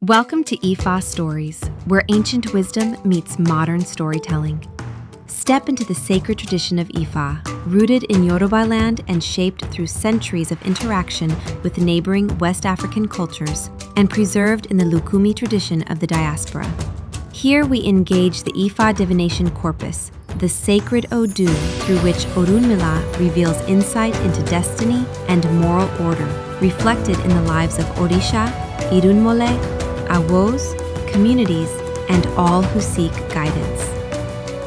Welcome to Ifa Stories, where ancient wisdom meets modern storytelling. Step into the sacred tradition of Ifa, rooted in Yoruba land and shaped through centuries of interaction with neighboring West African cultures and preserved in the Lukumi tradition of the diaspora. Here we engage the Ifa divination corpus, the sacred Odu through which Orúnmìlà reveals insight into destiny and moral order, reflected in the lives of Orisha, Irunmole, Awos, communities, and all who seek guidance.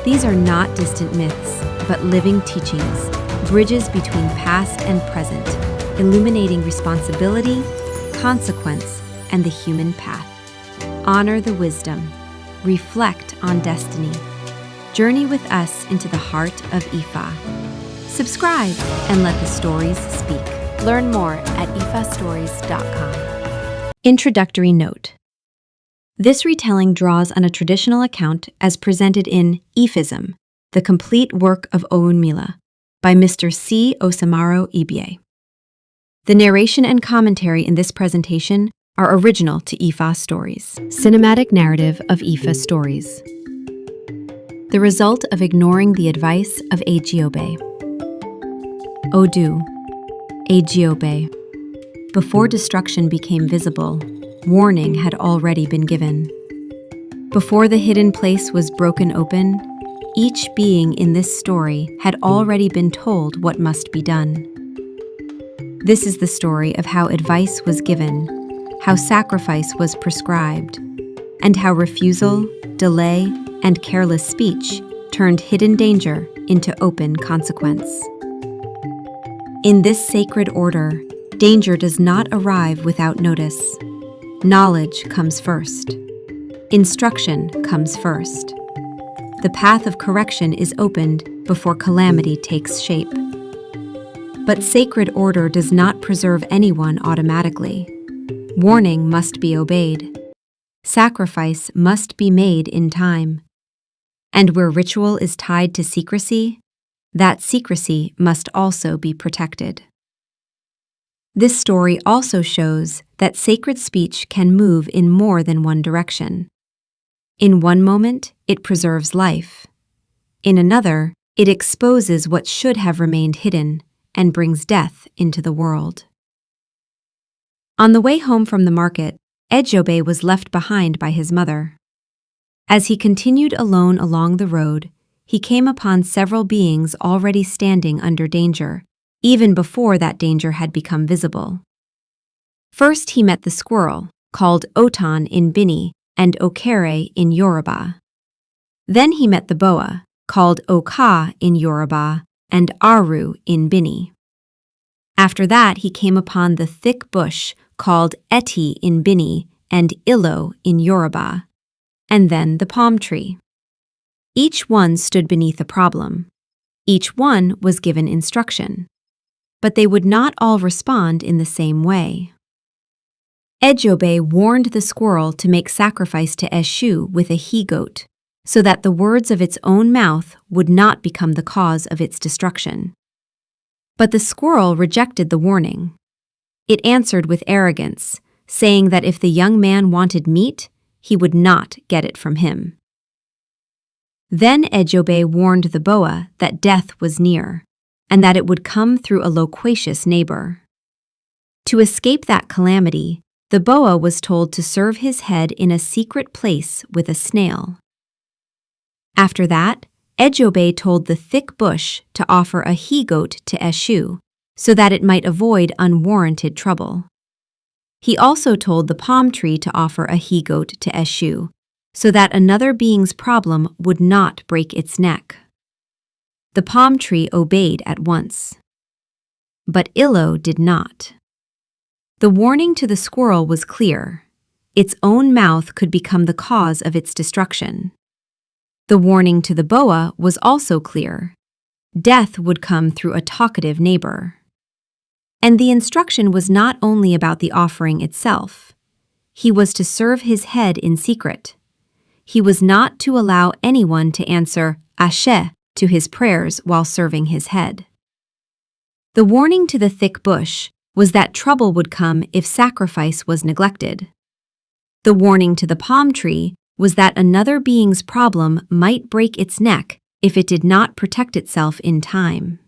These are not distant myths, but living teachings, bridges between past and present, illuminating responsibility, consequence, and the human path. Honor the wisdom. Reflect on destiny. Journey with us into the heart of Ifa. Subscribe and let the stories speak. Learn more at ifastories.com. Introductory note. This retelling draws on a traditional account as presented in Ifism, the complete work of Orúnmìlà, by Mr. C. Osamaro Ibie. The narration and commentary in this presentation are original to Ifa Stories. Cinematic narrative of Ifa Stories. The result of ignoring the advice of Ejiogbe. Odù Èjìogbè. Before destruction became visible, warning had already been given. Before the hidden place was broken open, each being in this story had already been told what must be done. This is the story of how advice was given, how sacrifice was prescribed, and how refusal, delay, and careless speech turned hidden danger into open consequence. In this sacred order, danger does not arrive without notice. Knowledge comes first. Instruction comes first. The path of correction is opened before calamity takes shape. But sacred order does not preserve anyone automatically. Warning must be obeyed. Sacrifice must be made in time. And where ritual is tied to secrecy, that secrecy must also be protected. This story also shows that sacred speech can move in more than one direction. In one moment, it preserves life. In another, it exposes what should have remained hidden and brings death into the world. On the way home from the market, Ejiogbe was left behind by his mother. As he continued alone along the road, he came upon several beings already standing under danger, even before that danger had become visible. First he met the squirrel, called Otan in Bini and Okaa in Yoruba. Then he met the boa, called Okaa in Yoruba and Aru in Bini. After that he came upon the thick bush called Eti in Bini and Ilo in Yoruba, and then the palm tree. Each one stood beneath a problem. Each one was given instruction. But they would not all respond in the same way. Ejiogbe warned the squirrel to make sacrifice to Eshu with a he-goat, so that the words of its own mouth would not become the cause of its destruction. But the squirrel rejected the warning. It answered with arrogance, saying that if the young man wanted meat, he would not get it from him. Then Ejiogbe warned the boa that death was near, and that it would come through a loquacious neighbor. To escape that calamity, the boa was told to serve his head in a secret place with a snail. After that, Ejiogbe told the thick bush to offer a he-goat to Eshu, so that it might avoid unwarranted trouble. He also told the palm tree to offer a he-goat to Eshu, so that another being's problem would not break its neck. The palm tree obeyed at once. But Ilo did not. The warning to the squirrel was clear. Its own mouth could become the cause of its destruction. The warning to the boa was also clear. Death would come through a talkative neighbor. And the instruction was not only about the offering itself. He was to serve his head in secret. He was not to allow anyone to answer Ashe to his prayers while serving his head. The warning to the thick bush was that trouble would come if sacrifice was neglected. The warning to the palm tree was that another being's problem might break its neck if it did not protect itself in time.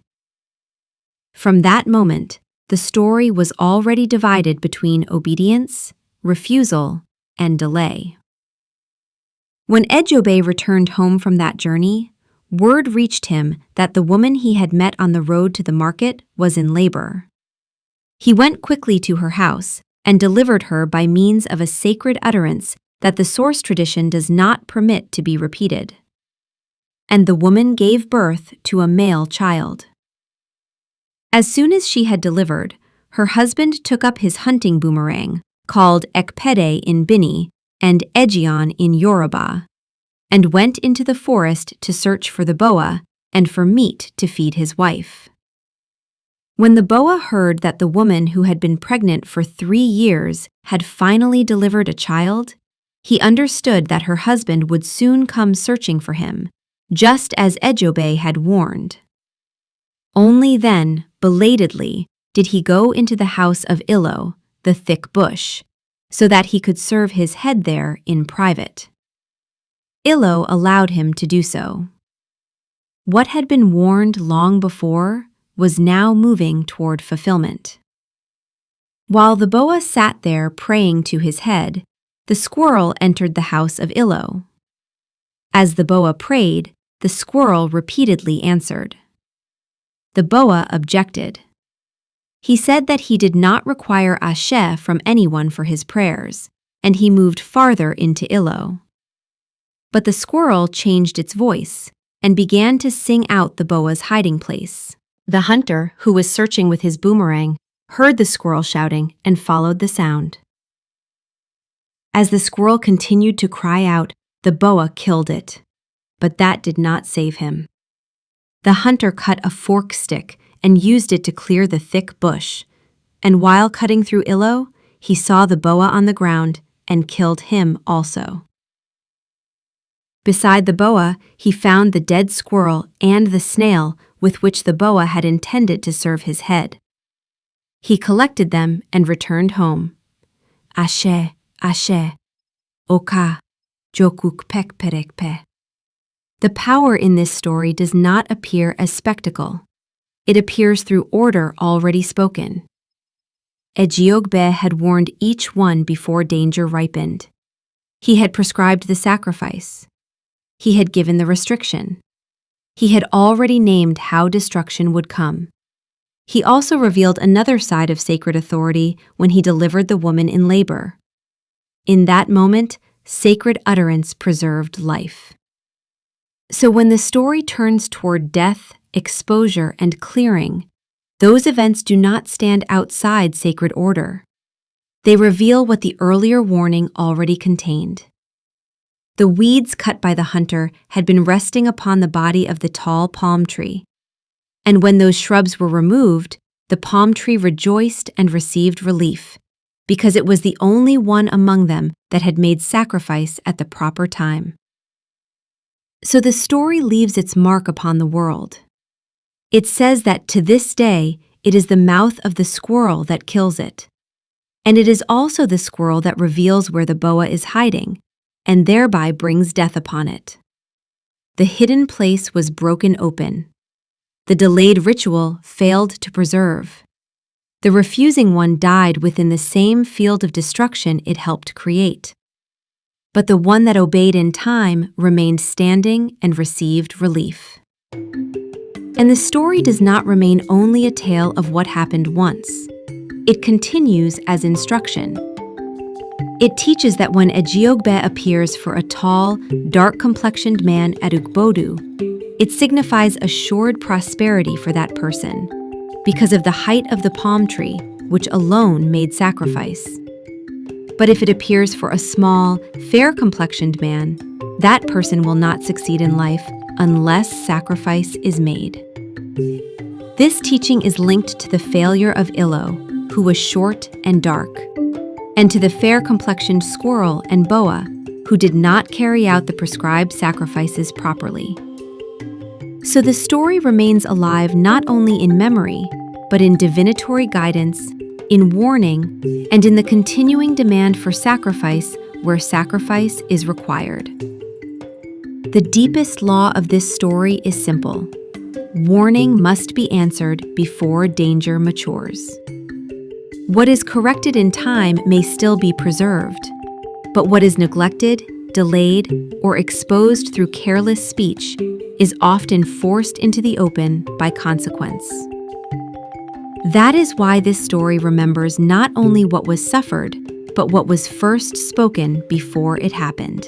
From that moment, the story was already divided between obedience, refusal, and delay. When Ejiogbe returned home from that journey, word reached him that the woman he had met on the road to the market was in labor. He went quickly to her house and delivered her by means of a sacred utterance that the source tradition does not permit to be repeated. And the woman gave birth to a male child. As soon as she had delivered, her husband took up his hunting boomerang, called Kpekpe in Bini and Ejion in Yoruba, and went into the forest to search for the boa and for meat to feed his wife. When the boa heard that the woman who had been pregnant for 3 years had finally delivered a child, he understood that her husband would soon come searching for him, just as Ejiogbe had warned. Only then, belatedly, did he go into the house of Ilo, the thick bush, so that he could serve his head there in private. Ilo allowed him to do so. What had been warned long before was now moving toward fulfillment. While the boa sat there praying to his head, the squirrel entered the house of Ilo. As the boa prayed, the squirrel repeatedly answered. The boa objected. He said that he did not require ashe from anyone for his prayers, and he moved farther into Ilo. But the squirrel changed its voice and began to sing out the boa's hiding place. The hunter, who was searching with his boomerang, heard the squirrel shouting and followed the sound. As the squirrel continued to cry out, the boa killed it, but that did not save him. The hunter cut a fork stick and used it to clear the thick bush, and while cutting through Ilo, he saw the boa on the ground and killed him also. Beside the boa, he found the dead squirrel and the snail with which the boa had intended to serve his head. He collected them and returned home. Ashe, ashe, Okaa, Jokoo Kpekpe. The power in this story does not appear as spectacle. It appears through order already spoken. Ejiogbe had warned each one before danger ripened. He had prescribed the sacrifice. He had given the restriction. He had already named how destruction would come. He also revealed another side of sacred authority when he delivered the woman in labor. In that moment, sacred utterance preserved life. So when the story turns toward death, exposure, and clearing, those events do not stand outside sacred order. They reveal what the earlier warning already contained. The weeds cut by the hunter had been resting upon the body of the tall palm tree, and when those shrubs were removed, the palm tree rejoiced and received relief, because it was the only one among them that had made sacrifice at the proper time. So the story leaves its mark upon the world. It says that to this day, it is the mouth of the squirrel that kills it, and it is also the squirrel that reveals where the boa is hiding, and thereby brings death upon it. The hidden place was broken open. The delayed ritual failed to preserve. The refusing one died within the same field of destruction it helped create. But the one that obeyed in time remained standing and received relief. And the story does not remain only a tale of what happened once. It continues as instruction. It teaches that when Ejiogbe appears for a tall, dark-complexioned man at Odù, it signifies assured prosperity for that person, because of the height of the palm tree, which alone made sacrifice. But if it appears for a small, fair-complexioned man, that person will not succeed in life unless sacrifice is made. This teaching is linked to the failure of Ilo, who was short and dark, and to the fair-complexioned squirrel and boa, who did not carry out the prescribed sacrifices properly. So the story remains alive not only in memory, but in divinatory guidance, in warning, and in the continuing demand for sacrifice where sacrifice is required. The deepest law of this story is simple. Warning must be answered before danger matures. What is corrected in time may still be preserved, but what is neglected, delayed, or exposed through careless speech is often forced into the open by consequence. That is why this story remembers not only what was suffered, but what was first spoken before it happened.